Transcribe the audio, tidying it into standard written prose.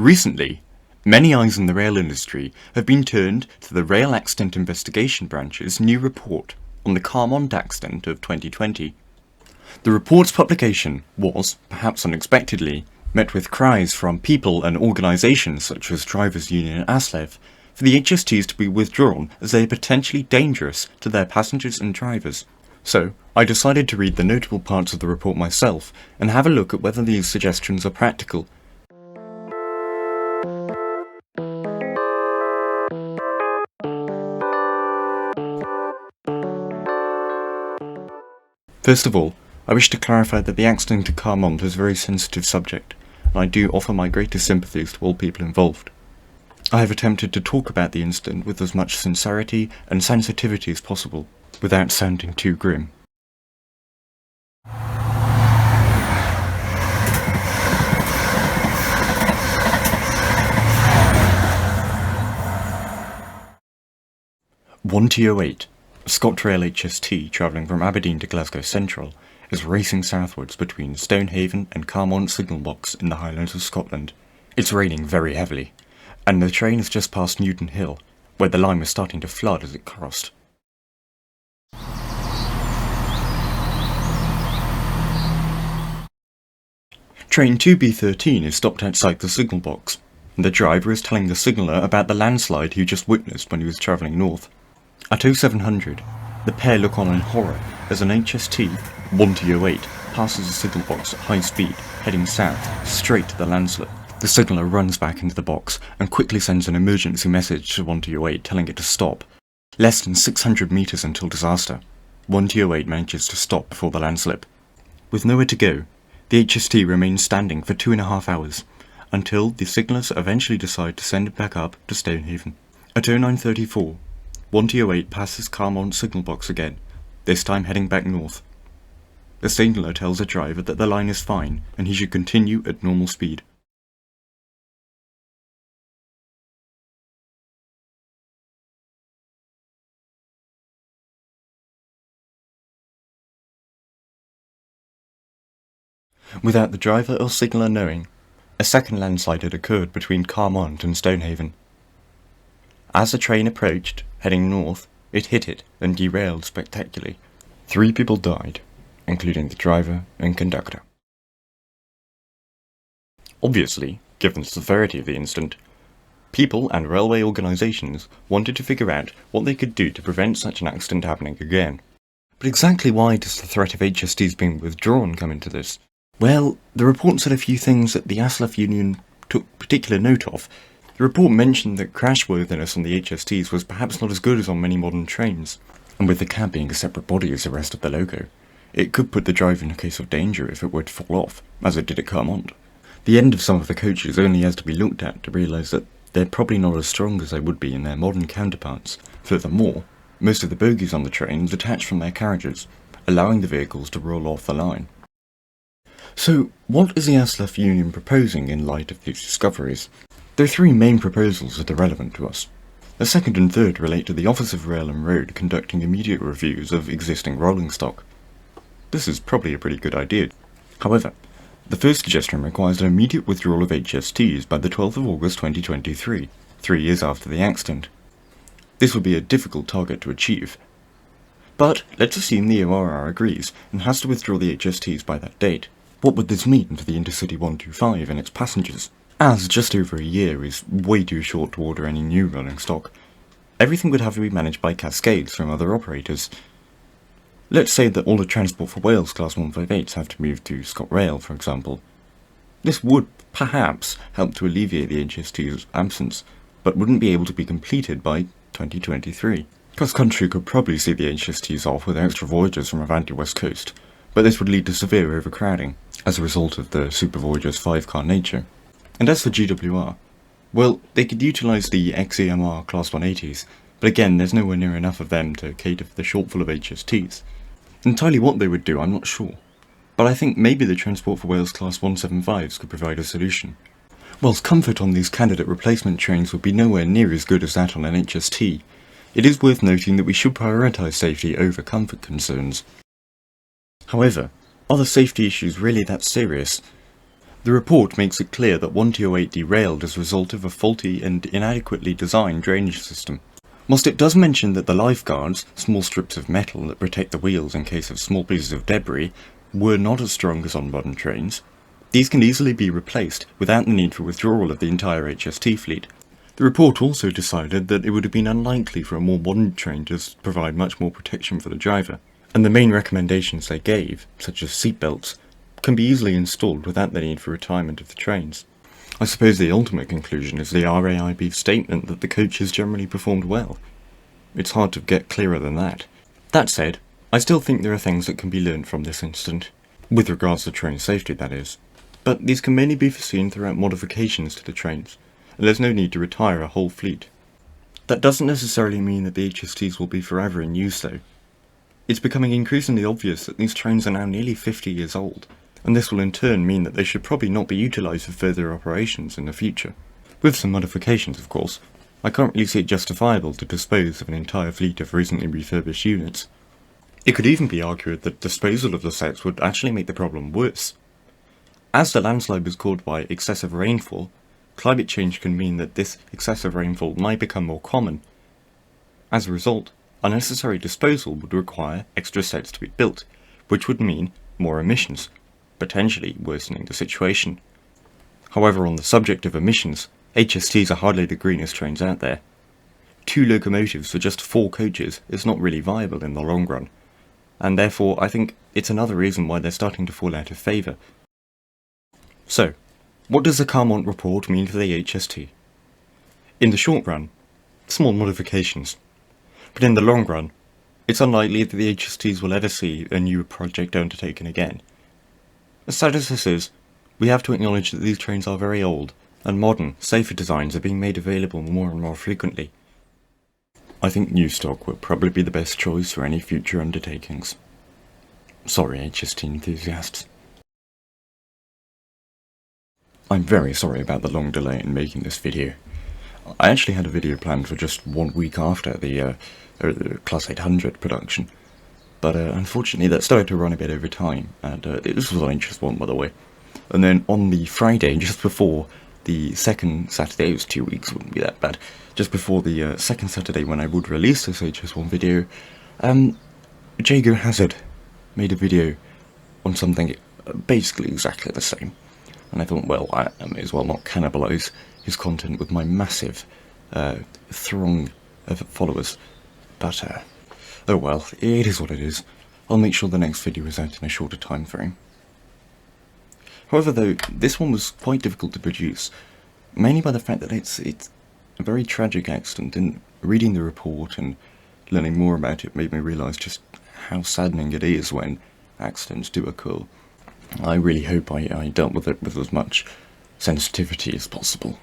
Recently, many eyes in the rail industry have been turned to the Rail Accident Investigation Branch's new report on the Carmont accident of 2020. The report's publication was, perhaps unexpectedly, met with cries from people and organisations such as Drivers' Union ASLEF for the HSTs to be withdrawn as they are potentially dangerous to their passengers and drivers. So, I decided to read the notable parts of the report myself and have a look at whether these suggestions are practical. First of all, I wish to clarify that the accident at Carmont is a very sensitive subject, and I do offer my greatest sympathies to all people involved. I have attempted to talk about the incident with as much sincerity and sensitivity as possible, without sounding too grim. (1:08), a Scotrail HST travelling from Aberdeen to Glasgow Central is racing southwards between Stonehaven and Carmont signal box in the Highlands of Scotland. It's raining very heavily, and the train has just passed Newton Hill, where the line was starting to flood as it crossed. Train 2B13 is stopped outside the signal box, and the driver is telling the signaller about the landslide he just witnessed when he was travelling north. At 0700, the pair look on in horror as an HST, 1:08, passes the signal box at high speed, heading south, straight to the landslip. The signaller runs back into the box and quickly sends an emergency message to 1:08 telling it to stop. Less than 600 metres until disaster, 1:08 manages to stop before the landslip. With nowhere to go, the HST remains standing for 2.5 hours, until the signallers eventually decide to send it back up to Stonehaven. At 0934, 1:08 passes Carmont signal box again, this time heading back north. The signaller tells the driver that the line is fine and he should continue at normal speed. Without the driver or signaller knowing, a second landslide had occurred between Carmont and Stonehaven. As the train approached, heading north, it hit it and derailed spectacularly. 3 people died, including the driver and conductor. Obviously, given the severity of the incident, people and railway organisations wanted to figure out what they could do to prevent such an accident happening again. But exactly why does the threat of HSTs being withdrawn come into this? Well, the report said a few things that the ASLEF union took particular note of. The report mentioned that crashworthiness on the HSTs was perhaps not as good as on many modern trains, and with the cab being a separate body as the rest of the loco, it could put the driver in a case of danger if it were to fall off, as it did at Carmont. The end of some of the coaches only has to be looked at to realise that they're probably not as strong as they would be in their modern counterparts. Furthermore, most of the bogies on the train detach from their carriages, allowing the vehicles to roll off the line. So, what is the ASLEF union proposing in light of these discoveries? There are 3 main proposals that are relevant to us. The second and third relate to the Office of Rail and Road conducting immediate reviews of existing rolling stock. This is probably a pretty good idea. However, the first suggestion requires an immediate withdrawal of HSTs by the 12th of August 2023, 3 years after the accident. This would be a difficult target to achieve. But let's assume the ORR agrees and has to withdraw the HSTs by that date. What would this mean for the Intercity 125 and its passengers? As just over a year is way too short to order any new rolling stock, everything would have to be managed by cascades from other operators. Let's say that all the Transport for Wales Class 158s have to move to Scotrail, for example. This would, perhaps, help to alleviate the HST's absence, but wouldn't be able to be completed by 2023. Cross Country could probably see the HSTs off with extra voyages from Avanti West Coast, but this would lead to severe overcrowding, as a result of the Super Voyagers 5-car nature. And as for GWR, well, they could utilise the XEMR Class 180s, but again there's nowhere near enough of them to cater for the shortfall of HSTs. Entirely what they would do I'm not sure, but I think maybe the Transport for Wales Class 175s could provide a solution. Whilst comfort on these candidate replacement trains would be nowhere near as good as that on an HST, it is worth noting that we should prioritise safety over comfort concerns. However, are the safety issues really that serious? The report makes it clear that 108 derailed as a result of a faulty and inadequately designed drainage system. Whilst it does mention that the lifeguards, small strips of metal that protect the wheels in case of small pieces of debris, were not as strong as on modern trains, these can easily be replaced without the need for withdrawal of the entire HST fleet. The report also decided that it would have been unlikely for a more modern train to provide much more protection for the driver, and the main recommendations they gave, such as seatbelts, can be easily installed without the need for retirement of the trains. I suppose the ultimate conclusion is the RAIB's statement that the coaches generally performed well. It's hard to get clearer than that. That said, I still think there are things that can be learned from this incident, with regards to train safety that is, but these can mainly be foreseen throughout modifications to the trains, and there's no need to retire a whole fleet. That doesn't necessarily mean that the HSTs will be forever in use though. It's becoming increasingly obvious that these trains are now nearly 50 years old, and this will in turn mean that they should probably not be utilised for further operations in the future. With some modifications, of course. I can't really see it justifiable to dispose of an entire fleet of recently refurbished units. It could even be argued that disposal of the sets would actually make the problem worse. As the landslide was caused by excessive rainfall, climate change can mean that this excessive rainfall might become more common. As a result, unnecessary disposal would require extra sets to be built, which would mean more emissions, potentially worsening the situation. However, on the subject of emissions, HSTs are hardly the greenest trains out there. 2 locomotives for just 4 coaches is not really viable in the long run, and therefore I think it's another reason why they're starting to fall out of favour. So, what does the Carmont report mean for the HST? In the short run, small modifications, but in the long run, it's unlikely that the HSTs will ever see a new project undertaken again. As sad as this is, we have to acknowledge that these trains are very old, and modern, safer designs are being made available more and more frequently. I think new stock will probably be the best choice for any future undertakings. Sorry, HST enthusiasts. I'm very sorry about the long delay in making this video. I actually had a video planned for just 1 week after the Class 800 production, but unfortunately that started to run a bit over time, and this was an anxious one, by the way. And then on the Friday, just before the second Saturday, it was 2 weeks, wouldn't be that bad, just before the second Saturday when I would release this HS1 video, Jago Hazard made a video on something basically exactly the same. And I thought, well, I may as well not cannibalise his content with my massive throng of followers. But, oh well, it is what it is. I'll make sure the next video is out in a shorter time frame. However, though, this one was quite difficult to produce, mainly by the fact that it's a very tragic accident, and reading the report and learning more about it made me realise just how saddening it is when accidents do occur. I really hope I dealt with it with as much sensitivity as possible.